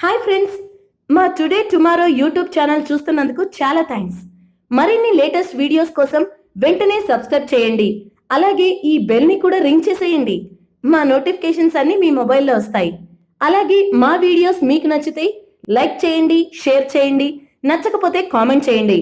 Hi friends, మా today tomorrow YouTube channel చూస్తున్నందుకు చాలా thanks. మరిన్ని లేటెస్ట్ వీడియోస్ కోసం వెంటనే సబ్స్క్రైబ్ చేయండి. అలాగే ఈ బెల్ ని కూడా రింగ్ చేసేయండి. మా నోటిఫికేషన్స్ అన్ని మీ మొబైల్లో వస్తాయి. అలాగే మా వీడియోస్ మీకు నచ్చితే లైక్ చేయండి, షేర్ చేయండి, నచ్చకపోతే కామెంట్ చేయండి.